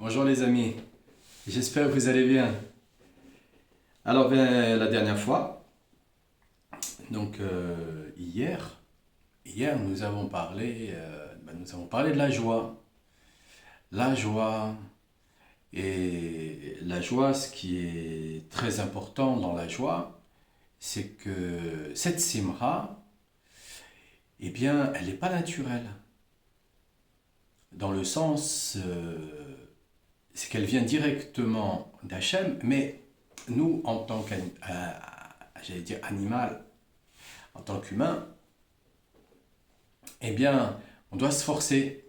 Bonjour les amis, j'espère que vous allez bien. Alors bien, la dernière fois, donc hier nous avons parlé de la joie. La joie et la joie, ce qui est très important dans la joie, c'est que cette simra, eh bien, elle n'est pas naturelle. Dans le sens, c'est qu'elle vient directement d'Hachem, mais nous, en tant qu'animal, en tant qu'humain, eh bien, on doit se forcer.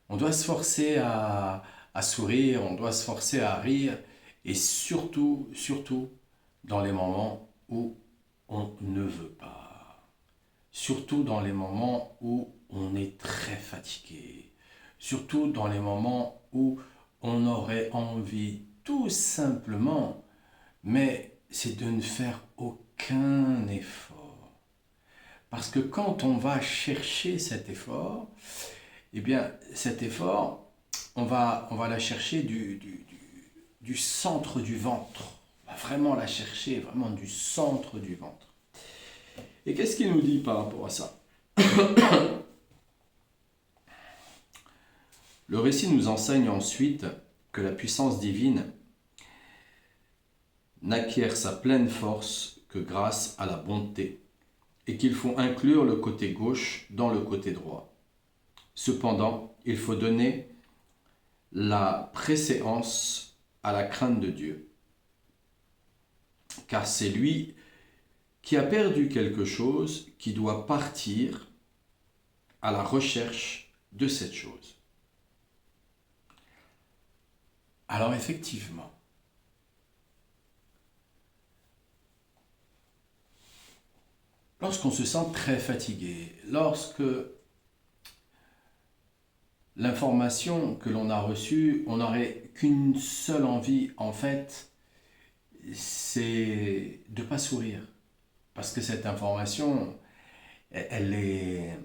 On doit se forcer à sourire, on doit se forcer à rire, et surtout, dans les moments où on ne veut pas. Surtout dans les moments où on est très fatigué. Surtout dans les moments où on aurait envie tout simplement, mais c'est de ne faire aucun effort. Parce que quand on va chercher cet effort, eh bien cet effort, on va la chercher du centre du ventre. On va vraiment la chercher, vraiment du centre du ventre. Et qu'est-ce qu'il nous dit par rapport à ça? Le récit nous enseigne ensuite que la puissance divine n'acquiert sa pleine force que grâce à la bonté, et qu'il faut inclure le côté gauche dans le côté droit. Cependant, il faut donner la préséance à la crainte de Dieu, car c'est lui qui a perdu quelque chose qui doit partir à la recherche de cette chose. Alors effectivement, lorsqu'on se sent très fatigué, lorsque l'information que l'on a reçue, on n'aurait qu'une seule envie, en fait, c'est de ne pas sourire. Parce que cette information, elle est,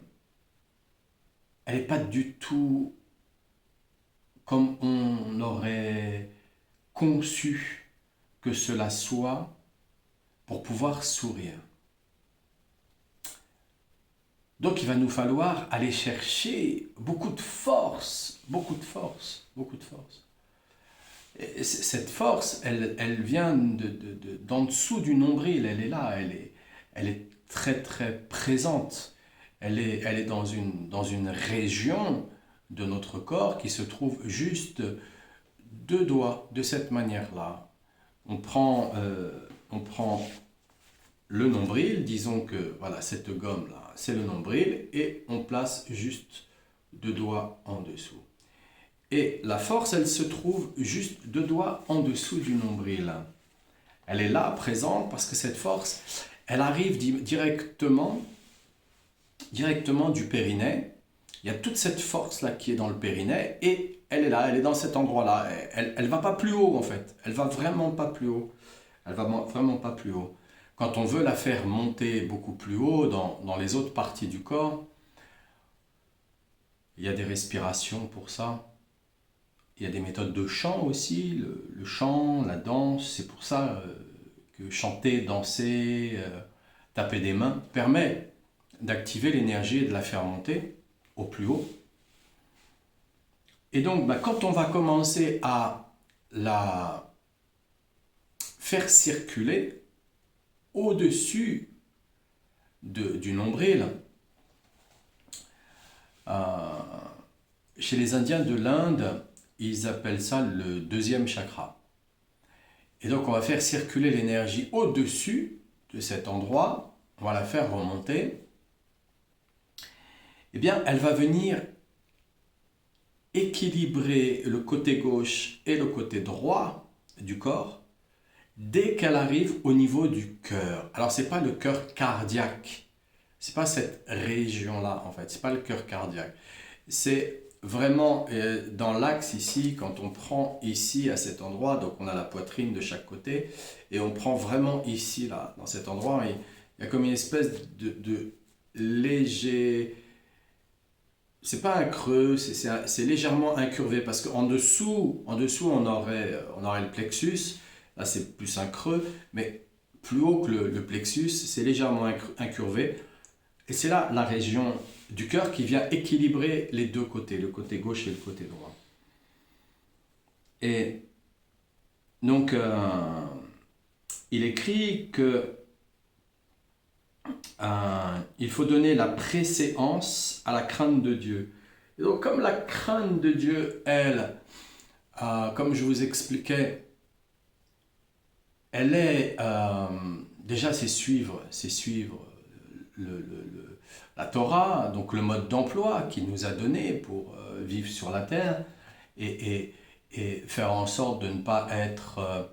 elle n'est pas du tout comme on aurait conçu que cela soit pour pouvoir sourire. Donc il va nous falloir aller chercher beaucoup de force, beaucoup de force, beaucoup de force. Et cette force, elle vient d'en dessous du nombril, elle est là, elle est très très présente. Elle est dans une région de notre corps qui se trouve juste deux doigts, de cette manière-là. On prend le nombril, disons que voilà, cette gomme-là, c'est le nombril, et on place juste deux doigts en dessous. Et la force, elle se trouve juste deux doigts en dessous du nombril. Elle est là, présente, parce que cette force, elle arrive directement du périnée. Il y a toute cette force-là qui est dans le périnée, et elle est là, elle est dans cet endroit-là. Elle ne va pas plus haut, en fait. Elle va vraiment pas plus haut. Elle va vraiment pas plus haut. Quand on veut la faire monter beaucoup plus haut dans les autres parties du corps, il y a des respirations pour ça. Il y a des méthodes de chant aussi, le chant, la danse. C'est pour ça que chanter, danser, taper des mains permet d'activer l'énergie et de la faire monter au plus haut. Et donc, quand on va commencer à la faire circuler au-dessus du nombril, chez les Indiens de l'Inde, ils appellent ça le deuxième chakra. Et donc on va faire circuler l'énergie au-dessus de cet endroit, on va la faire remonter. Eh bien, elle va venir équilibrer le côté gauche et le côté droit du corps dès qu'elle arrive au niveau du cœur. Alors, ce n'est pas le cœur cardiaque, c'est pas cette région-là en fait, c'est pas le cœur cardiaque. C'est vraiment dans l'axe ici, quand on prend ici à cet endroit, donc on a la poitrine de chaque côté, et on prend vraiment ici, là, dans cet endroit, et il y a comme une espèce de léger c'est pas un creux, c'est légèrement incurvé parce qu'en dessous, on aurait le plexus, là c'est plus un creux, mais plus haut que le plexus, c'est légèrement incurvé. Et c'est là la région du cœur qui vient équilibrer les deux côtés, le côté gauche et le côté droit. Et donc, il écrit que il faut donner la préséance à la crainte de Dieu. Et donc, comme la crainte de Dieu, elle, comme je vous expliquais, elle est déjà c'est suivre la Torah, donc le mode d'emploi qu'il nous a donné pour vivre sur la terre et faire en sorte de ne pas être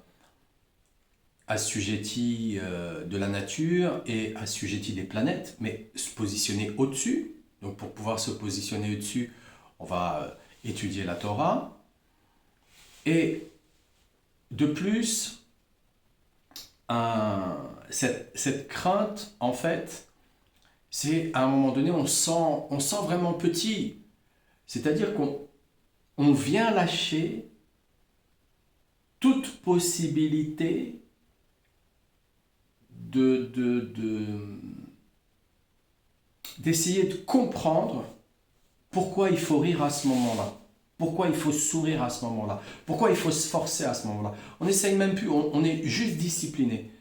assujetti de la nature et assujetti des planètes, mais se positionner au-dessus. Donc pour pouvoir se positionner au-dessus, on va étudier la Torah. Et de plus, cette crainte, en fait, c'est à un moment donné, on sent vraiment petit. C'est-à-dire qu'on vient lâcher toute possibilité d'essayer de comprendre pourquoi il faut rire à ce moment-là, pourquoi il faut sourire à ce moment-là, pourquoi il faut se forcer à ce moment-là. On n'essaye même plus, on est juste discipliné.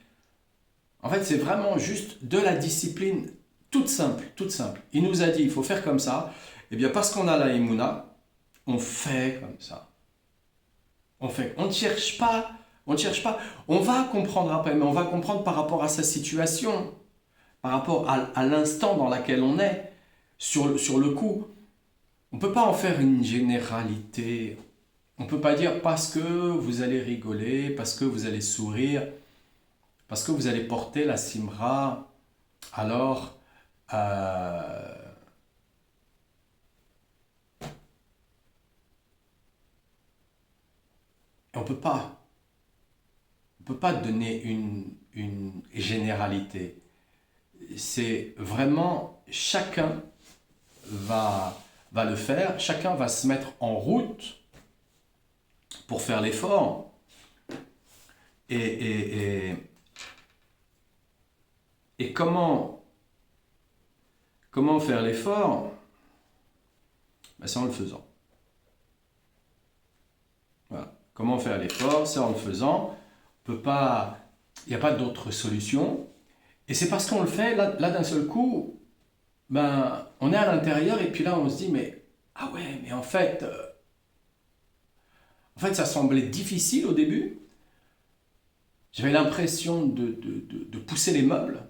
En fait, c'est vraiment juste de la discipline toute simple, toute simple. Il nous a dit, il faut faire comme ça. Et bien parce qu'on a la Emouna, on fait comme ça. On ne cherche pas, on va comprendre après, mais on va comprendre par rapport à sa situation, par rapport à l'instant dans lequel on est, sur le coup. On ne peut pas en faire une généralité. On ne peut pas dire parce que vous allez rigoler, parce que vous allez sourire, parce que vous allez porter la simra, alors on ne peut pas. On peut pas donner une généralité. C'est vraiment chacun va le faire, chacun va se mettre en route pour faire l'effort. Et comment faire l'effort? Ben, c'est en le faisant. Voilà. Comment faire l'effort? C'est en le faisant. On peut pas, il n'y a pas d'autre solution. Et c'est parce qu'on le fait, là d'un seul coup, ben, on est à l'intérieur et puis là on se dit, mais ah ouais, mais en fait ça semblait difficile au début. J'avais l'impression de pousser les meubles.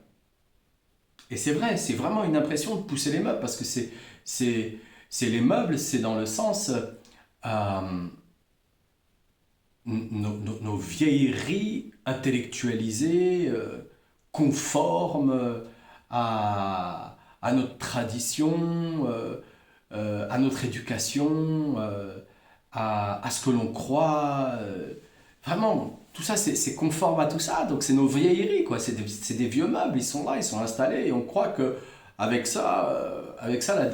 Et c'est vrai, c'est vraiment une impression de pousser les meubles parce que c'est les meubles, c'est dans le sens nos vieilleries intellectualisées, conformes à notre tradition, à notre éducation, à ce que l'on croit. Vraiment, tout ça, c'est conforme à tout ça. Donc, c'est nos vieilleries, quoi. C'est des vieux meubles, ils sont là, ils sont installés. Et on croit que avec ça,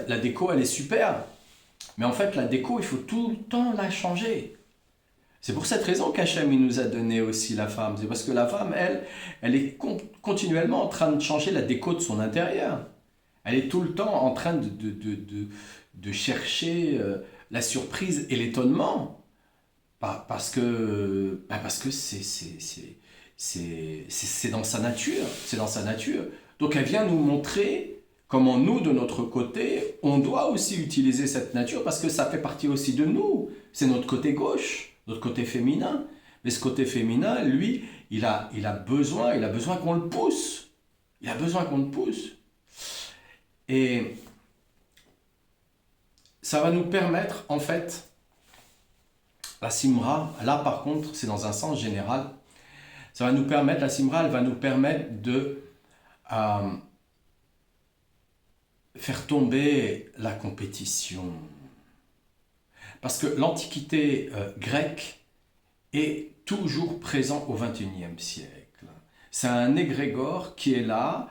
la déco, elle est super. Mais en fait, la déco, il faut tout le temps la changer. C'est pour cette raison qu'Hachem il nous a donné aussi la femme. C'est parce que la femme, elle est continuellement en train de changer la déco de son intérieur. Elle est tout le temps en train de chercher la surprise et l'étonnement. Parce que c'est dans sa nature. C'est dans sa nature. Donc elle vient nous montrer comment nous, de notre côté, on doit aussi utiliser cette nature parce que ça fait partie aussi de nous. C'est notre côté gauche. Notre côté féminin. Mais ce côté féminin, lui, il a besoin qu'on le pousse. Il a besoin qu'on le pousse. Et ça va nous permettre, en fait, la simra, là par contre, c'est dans un sens général, ça va nous permettre, la simra, elle va nous permettre de faire tomber la compétition. Parce que l'Antiquité grecque est toujours présent au XXIe siècle. C'est un égrégore qui est là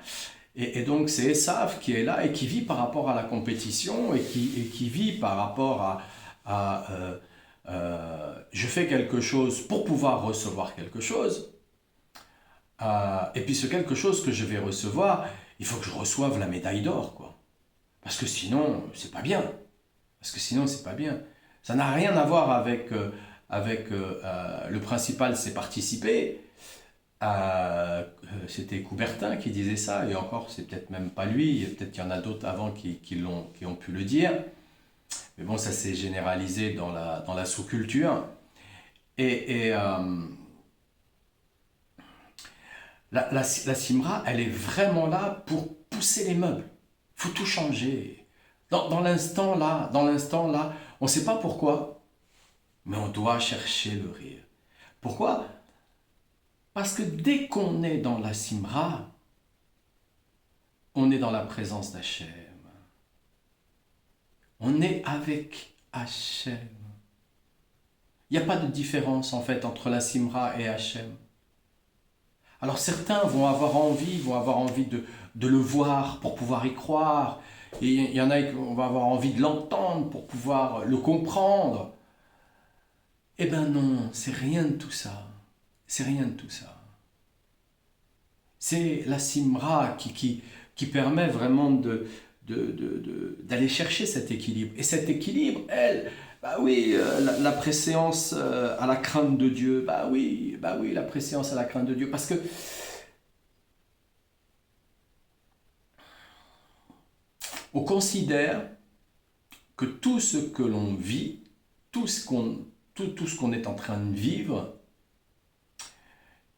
Et donc c'est Esav qui est là et qui vit par rapport à la compétition et qui vit par rapport je fais quelque chose pour pouvoir recevoir quelque chose. Et puis ce quelque chose que je vais recevoir, il faut que je reçoive la médaille d'or, quoi. Parce que sinon, c'est pas bien. Parce que sinon, c'est pas bien. Ça n'a rien à voir avec le principal, c'est participer. C'était Coubertin qui disait ça, et encore, c'est peut-être même pas lui, peut-être qu'il y en a d'autres avant qui ont pu le dire. Mais bon, ça s'est généralisé dans la sous-culture. Et la Simra, elle est vraiment là pour pousser les meubles. Il faut tout changer. Dans l'instant là, on ne sait pas pourquoi, mais on doit chercher le rire. Pourquoi? Parce que dès qu'on est dans la Simra, on est dans la présence d'Hachem. On est avec Hachem. Il n'y a pas de différence en fait entre la Simra et Hachem. Alors certains vont avoir envie de le voir pour pouvoir y croire. Et il y en a qui vont avoir envie de l'entendre pour pouvoir le comprendre. Eh ben non, c'est rien de tout ça. C'est rien de tout ça. C'est la Simra qui permet vraiment d'aller chercher cet équilibre. Et cet équilibre, elle, bah oui, la préséance à la crainte de Dieu, bah oui, la préséance à la crainte de Dieu. Parce que on considère que tout ce que l'on vit, tout ce qu'on est en train de vivre,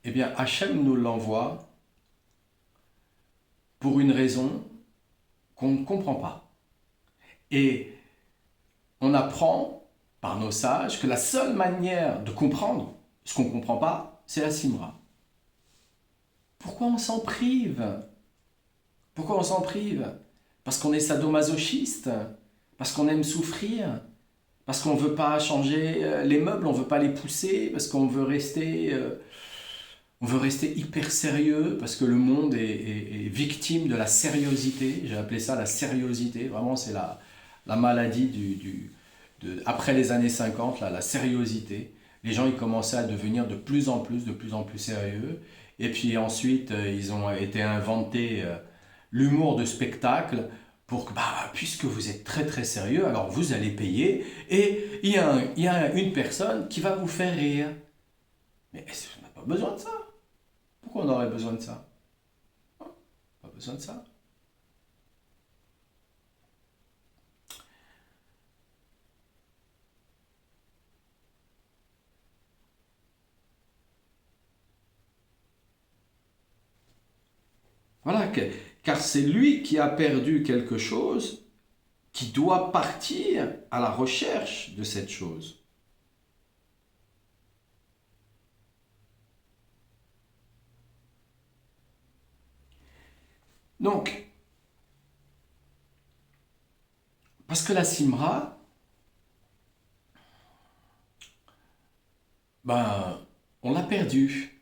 eh bien, Hachem nous l'envoie pour une raison qu'on ne comprend pas. Et on apprend par nos sages que la seule manière de comprendre ce qu'on ne comprend pas, c'est la Simra. Pourquoi on s'en prive? Pourquoi on s'en prive? Parce qu'on est sadomasochiste? Parce qu'on aime souffrir? Parce qu'on ne veut pas changer les meubles, on ne veut pas les pousser, parce qu'on veut rester hyper sérieux, parce que le monde est victime de la sériosité. J'ai appelé ça la sériosité. Vraiment, c'est la maladie après les années 50, la sériosité. Les gens ils commençaient à devenir de plus en plus sérieux. Et puis ensuite, ils ont été inventés l'humour de spectacle pour que, puisque vous êtes très très sérieux, alors vous allez payer et il y a une personne qui va vous faire rire. Mais on n'a pas besoin de ça. Pourquoi on aurait besoin de ça? Pas besoin de ça. Voilà, car c'est lui qui a perdu quelque chose qui doit partir à la recherche de cette chose. Donc, parce que la Simra, on l'a perdu.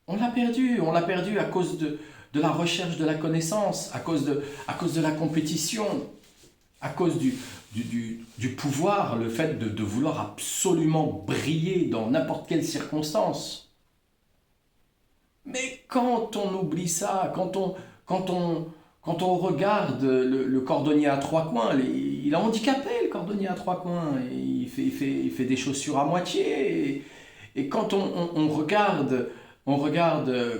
On l'a perdu à cause de la recherche de la connaissance, à cause de la compétition, à cause du pouvoir, le fait de vouloir absolument briller dans n'importe quelle circonstance. Mais quand on oublie ça, quand on regarde le cordonnier à trois coins, il est handicapé le cordonnier à trois coins, et il fait des chaussures à moitié, et quand on regarde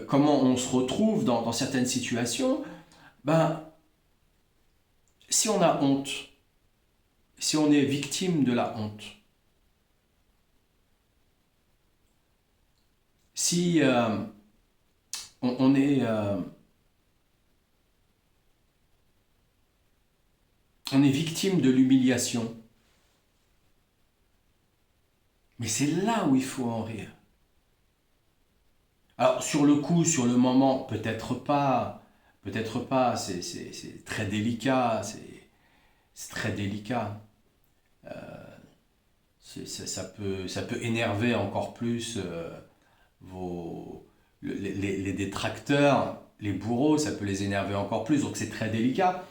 comment on se retrouve dans certaines situations, ben, si on a honte, si on est victime de la honte, si on on est victime de l'humiliation, mais c'est là où il faut en rire. Alors sur le coup, sur le moment, peut-être pas, c'est très délicat, c'est très délicat. Ça peut énerver encore plus les détracteurs. les bourreaux, ça peut les énerver encore plus, donc c'est très délicat.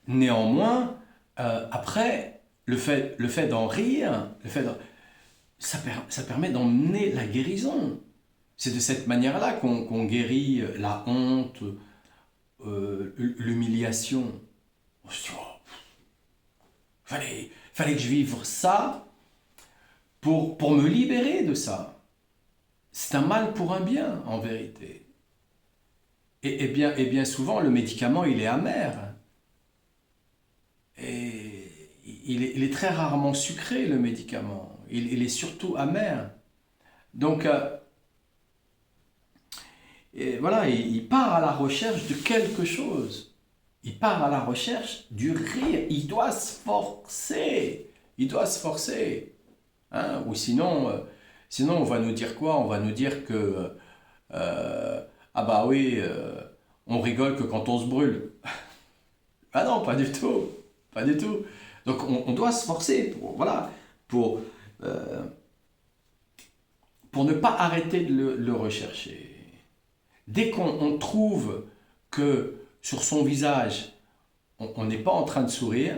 Néanmoins, après, le fait d'en rire, ça permet d'emmener la guérison. C'est de cette manière-là qu'on guérit la honte, l'humiliation. On se dit, oh, fallait que je vive ça pour me libérer de ça. C'est un mal pour un bien, en vérité. Et bien souvent, le médicament, il est amer. Et il est très rarement sucré, le médicament. Il est surtout amer. Donc, et voilà, il part à la recherche de quelque chose. Il part à la recherche du rire. Il doit se forcer. Il doit se forcer. Hein? Ou sinon, on va nous dire quoi? On va nous dire que, ah bah oui, on rigole que quand on se brûle. Ah non, pas du tout. Pas du tout. Donc on doit se forcer voilà, pour, euh, pour ne pas arrêter de le rechercher. Dès qu'on trouve que sur son visage, on n'est pas en train de sourire,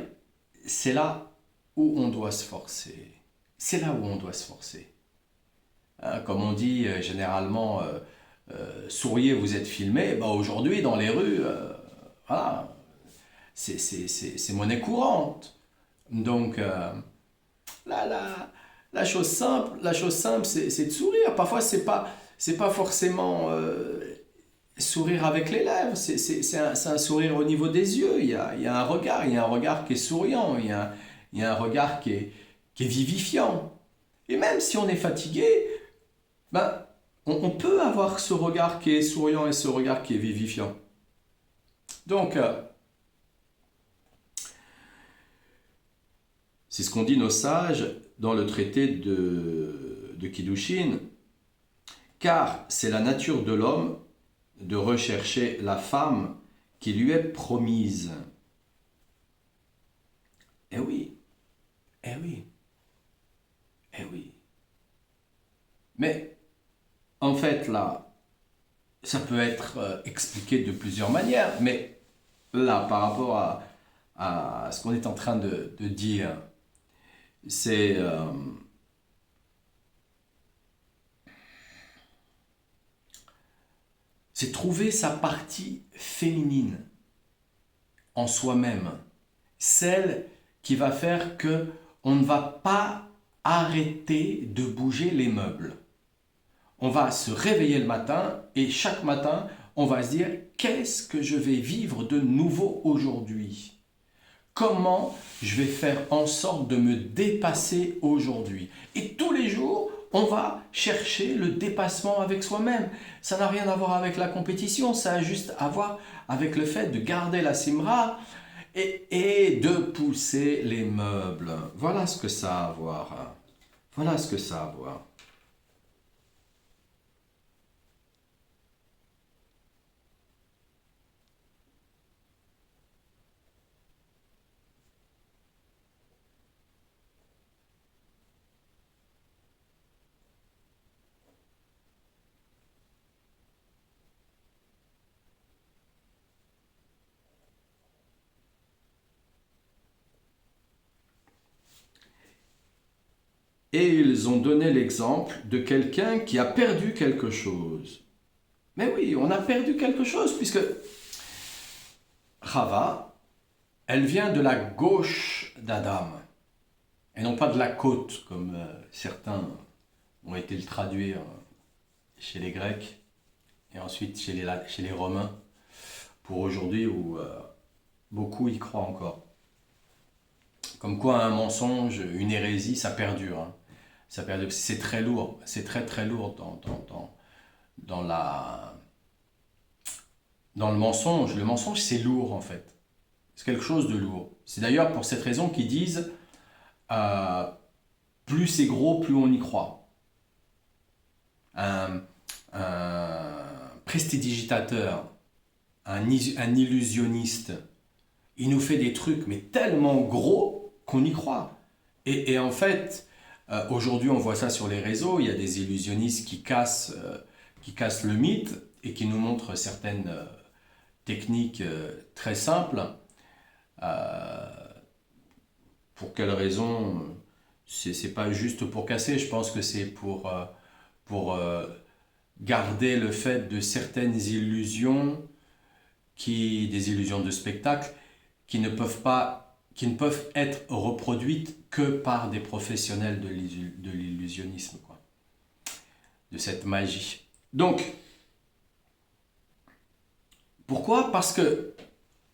c'est là où on doit se forcer. C'est là où on doit se forcer. Hein, comme on dit généralement, souriez, vous êtes filmé. Bah, aujourd'hui, dans les rues, voilà, c'est monnaie courante. Donc, la chose simple, c'est de sourire. Parfois, c'est pas forcément sourire avec les lèvres. C'est un sourire au niveau des yeux. Il y a un regard qui est souriant. Il y a un regard qui est vivifiant. Et même si on est fatigué, ben, on peut avoir ce regard qui est souriant et ce regard qui est vivifiant. Donc, c'est ce qu'ont dit nos sages dans le traité de Kiddushin, car c'est la nature de l'homme de rechercher la femme qui lui est promise. Eh oui, eh oui, eh oui. Mais en fait, là, ça peut être expliqué de plusieurs manières, mais là, par rapport à ce qu'on est en train de dire, c'est c'est trouver sa partie féminine en soi-même, celle qui va faire que on ne va pas arrêter de bouger les meubles. On va se réveiller le matin et chaque matin, on va se dire qu'est-ce que je vais vivre de nouveau aujourd'hui? Comment je vais faire en sorte de me dépasser aujourd'hui? Et tous les jours, on va chercher le dépassement avec soi-même. Ça n'a rien à voir avec la compétition, ça a juste à voir avec le fait de garder la simra et de pousser les meubles. Voilà ce que ça a à voir. Voilà ce que ça a à voir. Et ils ont donné l'exemple de quelqu'un qui a perdu quelque chose. Mais oui, on a perdu quelque chose puisque Chava, elle vient de la gauche d'Adam et non pas de la côte comme certains ont été le traduire chez les Grecs et ensuite chez les Romains pour aujourd'hui où beaucoup y croient encore. Comme quoi un mensonge, une hérésie, ça perdure. Hein. Ça perdure. C'est très lourd, c'est très très lourd dans dans le mensonge. Le mensonge, c'est lourd en fait. C'est quelque chose de lourd. C'est d'ailleurs pour cette raison qu'ils disent euh, plus c'est gros, plus on y croit. Un prestidigitateur, un illusionniste, il nous fait des trucs mais tellement gros qu'on y croit. Et en fait, aujourd'hui on voit ça sur les réseaux, il y a des illusionnistes qui cassent le mythe et qui nous montre certaines techniques très simples. Pour quelle raison? C'est pas juste pour casser, je pense que c'est pour garder le fait de certaines illusions, des illusions de spectacle, qui ne peuvent être reproduites que par des professionnels de l'illusionnisme, quoi, de cette magie. Donc, pourquoi? Parce que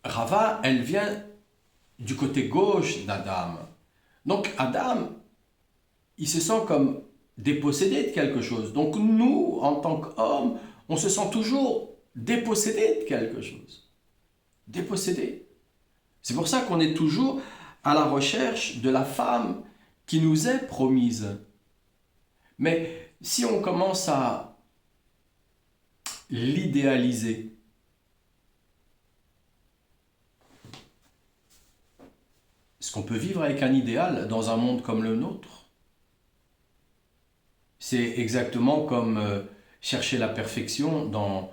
Rava, elle vient du côté gauche d'Adam. Donc Adam, il se sent comme dépossédé de quelque chose. Donc nous, en tant qu'hommes, on se sent toujours dépossédé de quelque chose. Dépossédé. C'est pour ça qu'on est toujours à la recherche de la femme qui nous est promise. Mais si on commence à l'idéaliser, est-ce qu'on peut vivre avec un idéal dans un monde comme le nôtre? C'est exactement comme chercher la perfection dans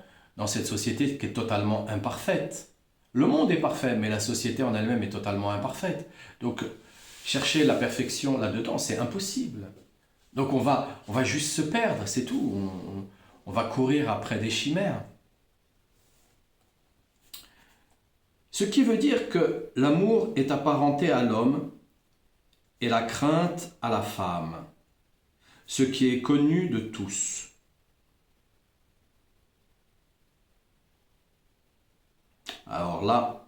cette société qui est totalement imparfaite. Le monde est parfait, mais la société en elle-même est totalement imparfaite. Donc, chercher la perfection là-dedans, c'est impossible. Donc, on va juste se perdre, c'est tout. On va courir après des chimères. Ce qui veut dire que l'amour est apparenté à l'homme et la crainte à la femme, ce qui est connu de tous. Alors là,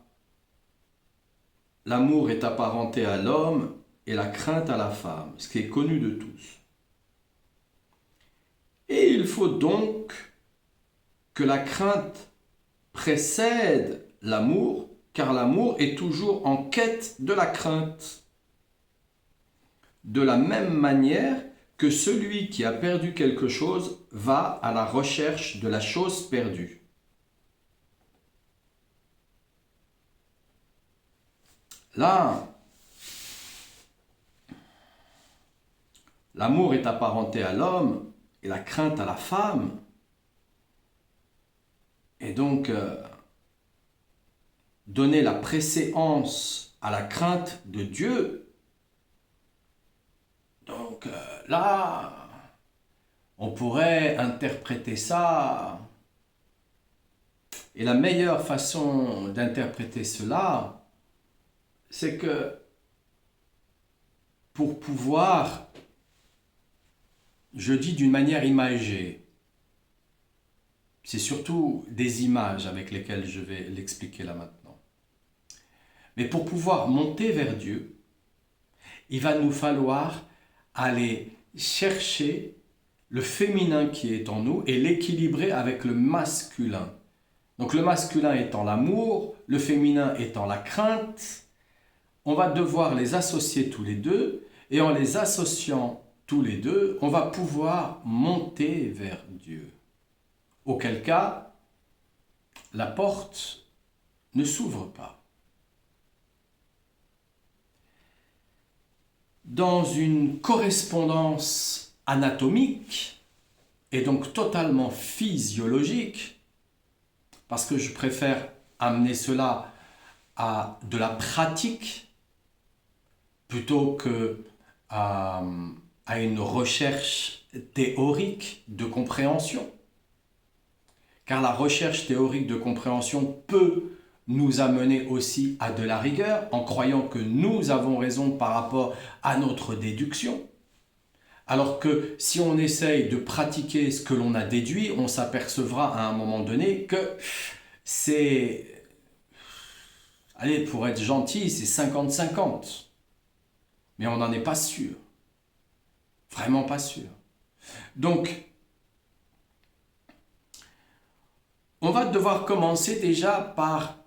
l'amour est apparenté à l'homme et la crainte à la femme, ce qui est connu de tous. Et il faut donc que la crainte précède l'amour, car l'amour est toujours en quête de la crainte. De la même manière que celui qui a perdu quelque chose va à la recherche de la chose perdue. Là, l'amour est apparenté à l'homme et la crainte à la femme. Et donc, donner la préséance à la crainte de Dieu. Donc là, on pourrait interpréter ça. Et la meilleure façon d'interpréter cela, c'est que pour pouvoir, je dis d'une manière imagée, c'est surtout des images avec lesquelles je vais l'expliquer là maintenant. Mais pour pouvoir monter vers Dieu, il va nous falloir aller chercher le féminin qui est en nous et l'équilibrer avec le masculin. Donc le masculin étant l'amour, le féminin étant la crainte, on va devoir les associer tous les deux, et en les associant tous les deux, on va pouvoir monter vers Dieu. Auquel cas, la porte ne s'ouvre pas. Dans une correspondance anatomique, et donc totalement physiologique, parce que je préfère amener cela à de la pratique, plutôt que à une recherche théorique de compréhension. Car la recherche théorique de compréhension peut nous amener aussi à de la rigueur, en croyant que nous avons raison par rapport à notre déduction. Alors que si on essaye de pratiquer ce que l'on a déduit, on s'apercevra à un moment donné que c'est... Allez, pour être gentil, c'est 50-50. Mais on n'en est pas sûr. Vraiment pas sûr. Donc, on va devoir commencer déjà par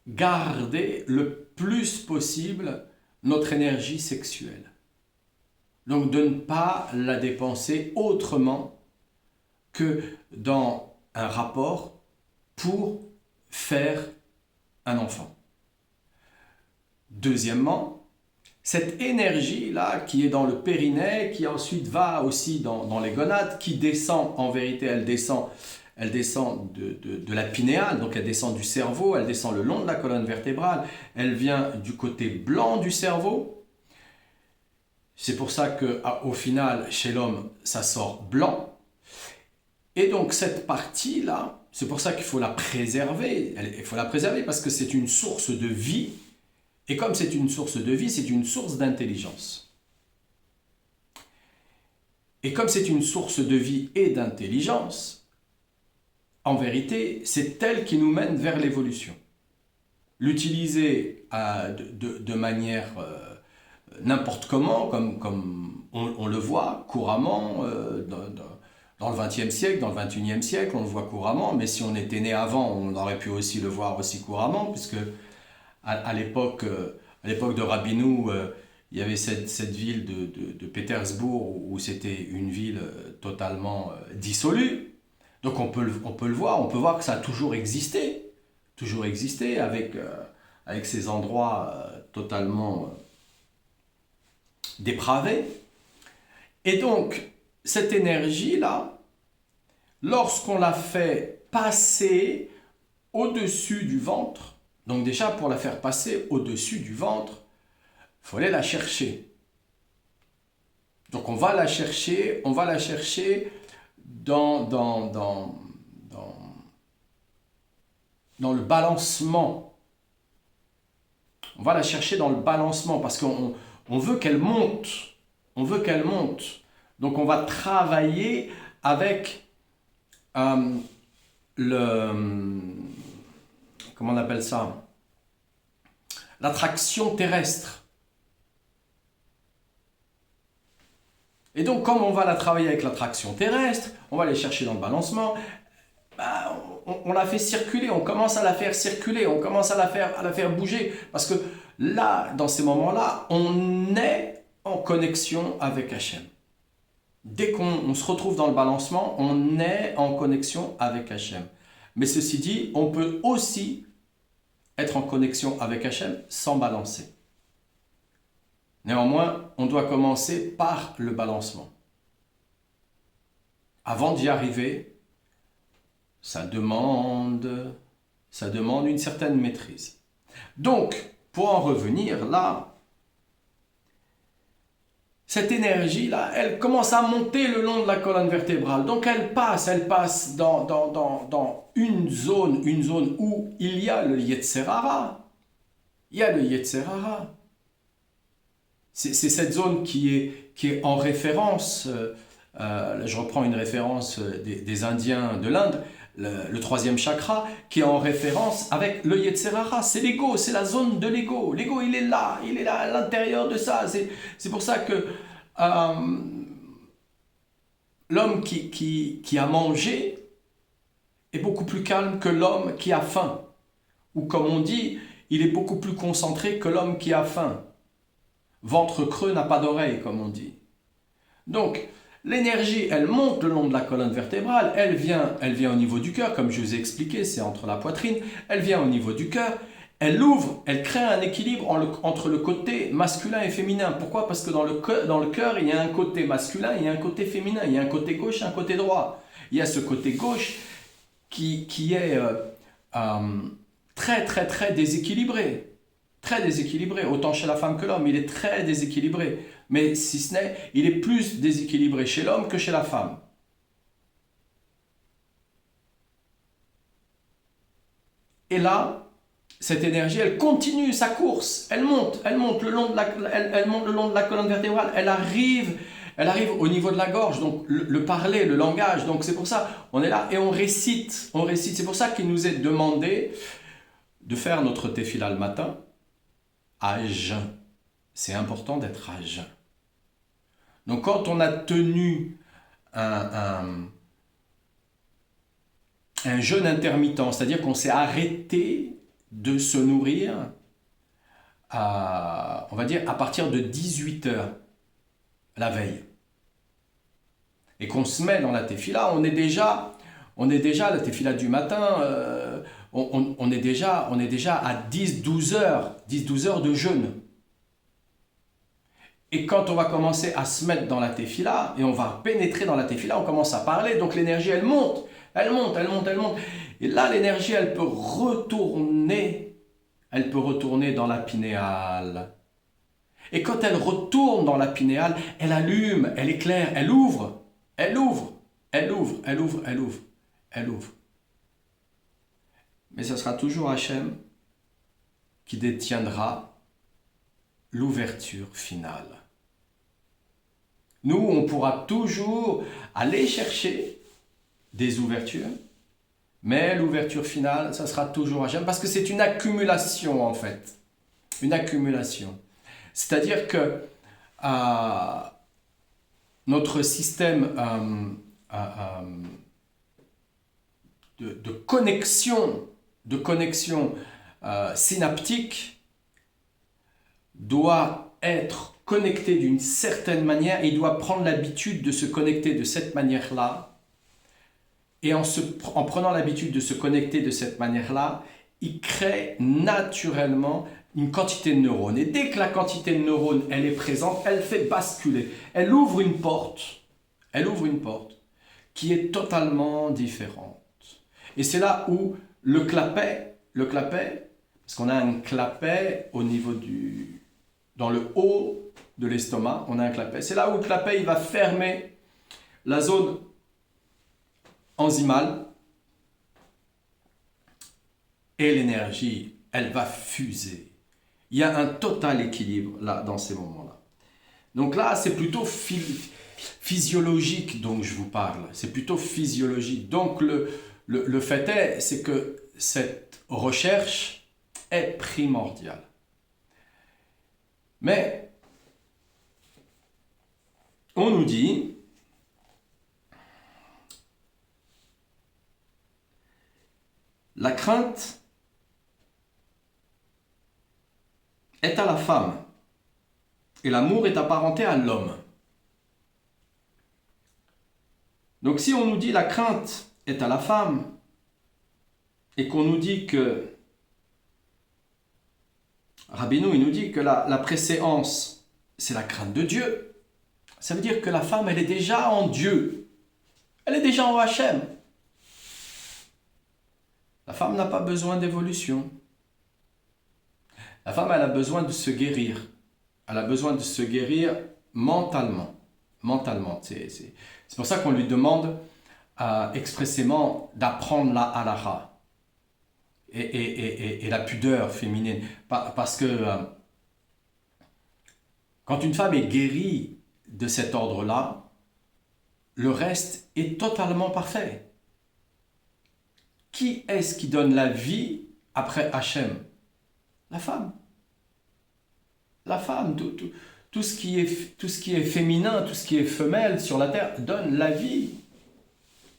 garder le plus possible notre énergie sexuelle. Donc, de ne pas la dépenser autrement que dans un rapport pour faire un enfant. Deuxièmement, cette énergie-là qui est dans le périnée, qui ensuite va aussi dans les gonades, qui descend, en vérité, elle descend elle descend de la pinéale, donc elle descend du cerveau, elle descend le long de la colonne vertébrale, elle vient du côté blanc du cerveau. C'est pour ça qu'au final, chez l'homme, ça sort blanc. Et donc cette partie-là, c'est pour ça qu'il faut la préserver. Il faut la préserver parce que c'est une source de vie. Et comme c'est une source de vie, c'est une source d'intelligence. Et comme c'est une source de vie et d'intelligence, en vérité, c'est elle qui nous mène vers l'évolution. L'utiliser de manière n'importe comment, comme on le voit couramment dans le XXe siècle, dans le XXIe siècle, on le voit couramment, mais si on était né avant, on aurait pu aussi le voir aussi couramment, puisque à l'époque de Rabbeinu, il y avait cette ville de Pétersbourg où c'était une ville totalement dissolue. Donc on peut le voir, on peut voir que ça a toujours existé avec ces endroits totalement dépravés. Et donc cette énergie-là, lorsqu'on la fait passer au-dessus du ventre, donc déjà pour la faire passer au-dessus du ventre, il faut aller la chercher. Donc on va la chercher dans le balancement. On va la chercher dans le balancement parce qu'on veut qu'elle monte. On veut qu'elle monte. Donc on va travailler avec comment on appelle ça? L'attraction terrestre. Et donc, comme on va la travailler avec l'attraction terrestre, on va aller chercher dans le balancement, on la fait circuler, on commence à la faire circuler, on commence à la faire bouger. Parce que là, dans ces moments-là, on est en connexion avec Hachem. Dès qu'on se retrouve dans le balancement, on est en connexion avec Hachem. Mais ceci dit, on peut aussi être en connexion avec Hachem sans balancer. Néanmoins, on doit commencer par le balancement. Avant d'y arriver, ça demande une certaine maîtrise. Donc, pour en revenir là, cette énergie-là, elle commence à monter le long de la colonne vertébrale. Donc elle passe dans une zone où il y a le Yetzer Hara. Il y a le Yetzer Hara. C'est cette zone qui est en référence, je reprends une référence des Indiens de l'Inde, le troisième chakra, qui est en référence avec le Yetzer Hara. C'est l'ego, c'est la zone de l'ego. L'ego, il est là à l'intérieur de ça. C'est pour ça que l'homme qui a mangé est beaucoup plus calme que l'homme qui a faim. Ou comme on dit, il est beaucoup plus concentré que l'homme qui a faim. Ventre creux n'a pas d'oreille, comme on dit. Donc, l'énergie, elle monte le long de la colonne vertébrale, elle vient au niveau du cœur, comme je vous ai expliqué, c'est entre la poitrine, elle vient au niveau du cœur, elle l'ouvre, elle crée un équilibre entre le côté masculin et féminin. Pourquoi? Parce que dans le cœur, il y a un côté masculin, il y a un côté féminin, il y a un côté gauche, un côté droit. Il y a ce côté gauche qui est très, très, très déséquilibré. Très déséquilibré, autant chez la femme que l'homme, il est très déséquilibré. Mais si ce n'est, il est plus déséquilibré chez l'homme que chez la femme. Et là, cette énergie, elle continue sa course, elle monte le long de la colonne vertébrale, elle arrive au niveau de la gorge, donc le parler, le langage. Donc c'est pour ça, on est là et on récite. C'est pour ça qu'il nous est demandé de faire notre tefila le matin à jeun. C'est important d'être à jeun. Donc quand on a tenu un jeûne intermittent, c'est-à-dire qu'on s'est arrêté de se nourrir on va dire à partir de 18h la veille, et qu'on se met dans la tefila, on est déjà la tefila du matin, on est déjà à 10-12 heures de jeûne. Et quand on va commencer à se mettre dans la tefila, et on va pénétrer dans la tefila, on commence à parler, donc l'énergie elle monte. Elle monte, elle monte, elle monte. Et là, l'énergie, elle peut retourner dans la pinéale. Et quand elle retourne dans la pinéale, elle allume, elle éclaire, elle ouvre, elle ouvre, elle ouvre, elle ouvre, elle ouvre, elle ouvre. Mais ce sera toujours Hachem qui détiendra l'ouverture finale. Nous, on pourra toujours aller chercher des ouvertures, mais l'ouverture finale, ça sera toujours Hachem, parce que c'est une accumulation en fait. Une accumulation. C'est-à-dire que notre système de connexion, synaptique doit être connecté d'une certaine manière et il doit prendre l'habitude de se connecter de cette manière-là. Et en prenant l'habitude de se connecter de cette manière-là, il crée naturellement une quantité de neurones. Et dès que la quantité de neurones elle est présente, elle fait basculer. Elle ouvre une porte qui est totalement différente. Et c'est là où le clapet, parce qu'on a un clapet au niveau dans le haut de l'estomac, on a un clapet. C'est là où le clapet il va fermer la zone enzymale et l'énergie, elle va fuser. Il y a un total équilibre là dans ces moments-là. Donc là, c'est plutôt physiologique dont je vous parle. C'est plutôt physiologique. Donc le fait est, c'est que cette recherche est primordiale. Mais on nous dit la crainte est à la femme et l'amour est apparenté à l'homme. Donc si on nous dit la crainte est à la femme et qu'on nous dit que Rabbeinu, il nous dit que la préséance, c'est la crainte de Dieu, ça veut dire que la femme, elle est déjà en Dieu. Elle est déjà en Hachem. La femme n'a pas besoin d'évolution. La femme, elle a besoin de se guérir. Elle a besoin de se guérir mentalement. C'est pour ça qu'on lui demande expressément d'apprendre la halakha et la pudeur féminine. Parce que quand une femme est guérie de cet ordre-là, le reste est totalement parfait. Qui est-ce qui donne la vie après Hachem? La femme. La femme, tout ce qui est féminin, tout ce qui est femelle sur la terre, donne la vie.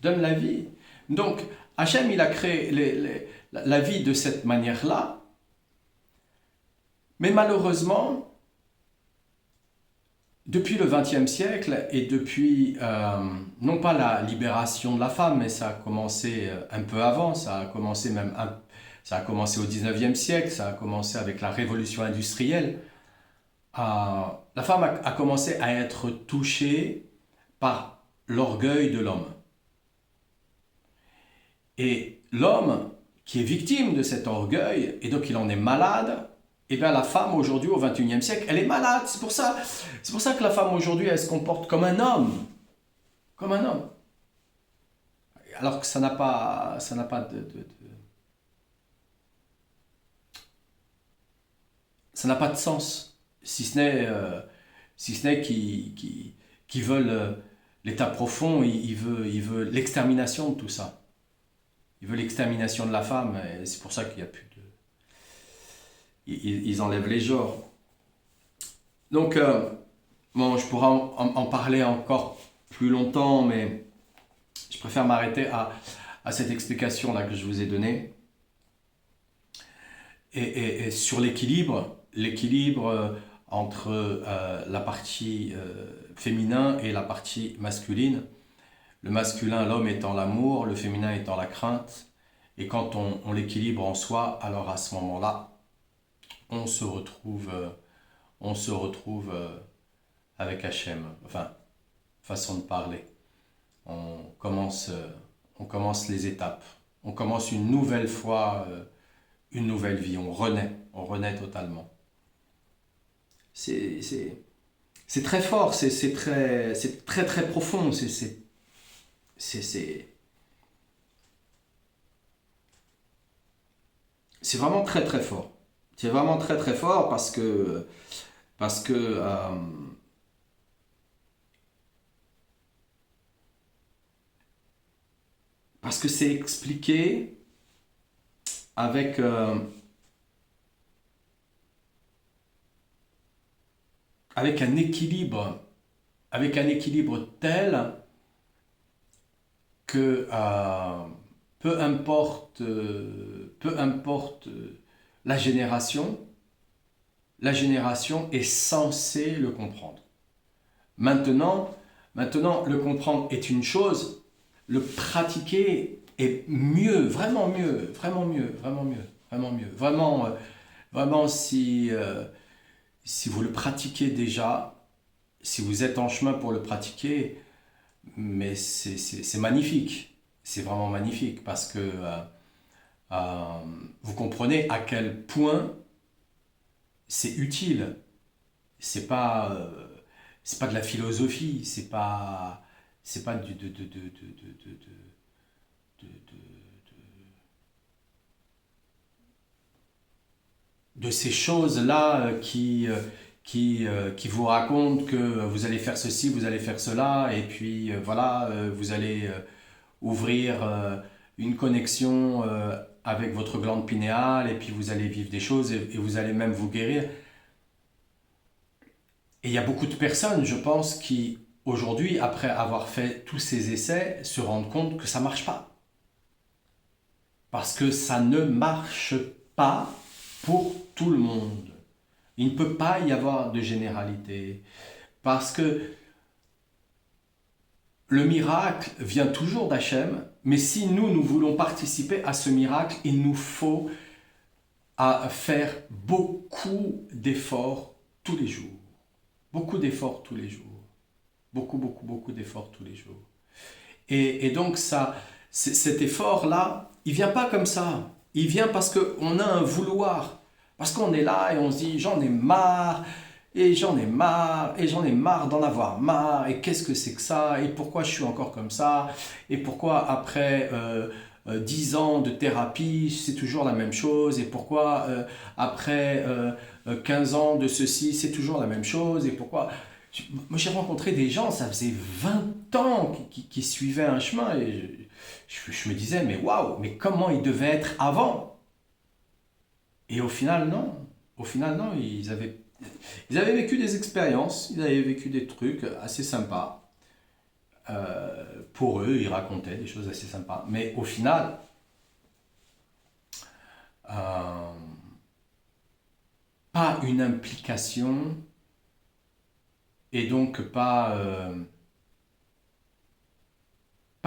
Donne la vie. Donc, Hachem, il a créé la vie de cette manière-là. Mais malheureusement, depuis le XXe siècle et depuis, non pas la libération de la femme, mais ça a commencé un peu avant, ça a commencé au XIXe siècle, ça a commencé avec la révolution industrielle. La femme a commencé à être touchée par l'orgueil de l'homme. Et l'homme qui est victime de cet orgueil, et donc il en est malade, et bien la femme aujourd'hui au XXIe siècle, elle est malade. C'est pour ça que la femme aujourd'hui, elle se comporte comme un homme. Comme un homme. Alors que ça n'a pas de sens. Si ce n'est qu'ils veulent l'état profond, il veut l'extermination de tout ça. Il veut l'extermination de la femme, et c'est pour ça qu'il n'y a plus de... Ils enlèvent les genres. Donc, je pourrais en parler encore plus longtemps, mais je préfère m'arrêter à cette explication-là que je vous ai donnée. Et sur l'équilibre entre la partie féminin et la partie masculine. Le masculin, l'homme étant l'amour, le féminin étant la crainte. Et quand on l'équilibre en soi, alors à ce moment-là, on se retrouve avec Hachem. Enfin, façon de parler. On commence on commence les étapes, on commence une nouvelle fois, une nouvelle vie, on renaît totalement. C'est c'est très fort, c'est très très profond, c'est c'est vraiment très très fort. C'est vraiment très très fort parce que parce que c'est expliqué avec avec un équilibre tel que peu importe la génération est censée le comprendre. Maintenant, maintenant, le comprendre est une chose, le pratiquer est mieux, vraiment mieux, vraiment mieux, vraiment mieux, vraiment mieux. Vraiment, vraiment si vous le pratiquez déjà, si vous êtes en chemin pour le pratiquer, mais c'est magnifique. C'est vraiment magnifique parce que vous comprenez à quel point c'est utile. C'est pas, c'est pas de la philosophie, c'est pas de ces choses-là qui vous racontent que vous allez faire ceci, vous allez faire cela, et puis voilà, vous allez ouvrir une connexion avec votre glande pinéale, et puis vous allez vivre des choses, et vous allez même vous guérir. Et il y a beaucoup de personnes, je pense, qui aujourd'hui, après avoir fait tous ces essais, se rendent compte que ça ne marche pas. Parce que ça ne marche pas pour tout le monde. Il ne peut pas y avoir de généralité. Parce que le miracle vient toujours d'Hachem, mais si nous, nous voulons participer à ce miracle, il nous faut faire beaucoup d'efforts tous les jours. Beaucoup d'efforts tous les jours. Beaucoup, beaucoup, beaucoup d'efforts tous les jours. Et donc ça, cet effort-là, il vient pas comme ça. Il vient parce qu'on a un vouloir. Parce qu'on est là et on se dit, j'en ai marre, et j'en ai marre, et j'en ai marre d'en avoir marre, et qu'est-ce que c'est que ça, et pourquoi je suis encore comme ça, et pourquoi après 10 ans de thérapie, c'est toujours la même chose, et pourquoi après 15 ans de ceci, c'est toujours la même chose, et pourquoi... Moi j'ai rencontré des gens, ça faisait 20 ans qui suivaient un chemin, et je me disais, mais waouh, mais comment ils devaient être avant? Et au final, non. Au final, non, ils avaient vécu des expériences, ils avaient vécu des trucs assez sympas. Pour eux, ils racontaient des choses assez sympas. Mais au final, euh, pas une implication et donc pas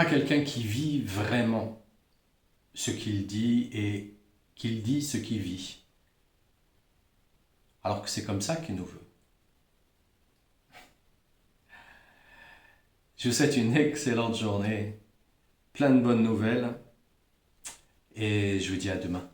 quelqu'un qui vit vraiment ce qu'il dit et qu'il dit ce qu'il vit. Alors que c'est comme ça qu'il nous veut. Je vous souhaite une excellente journée, plein de bonnes nouvelles et je vous dis à demain.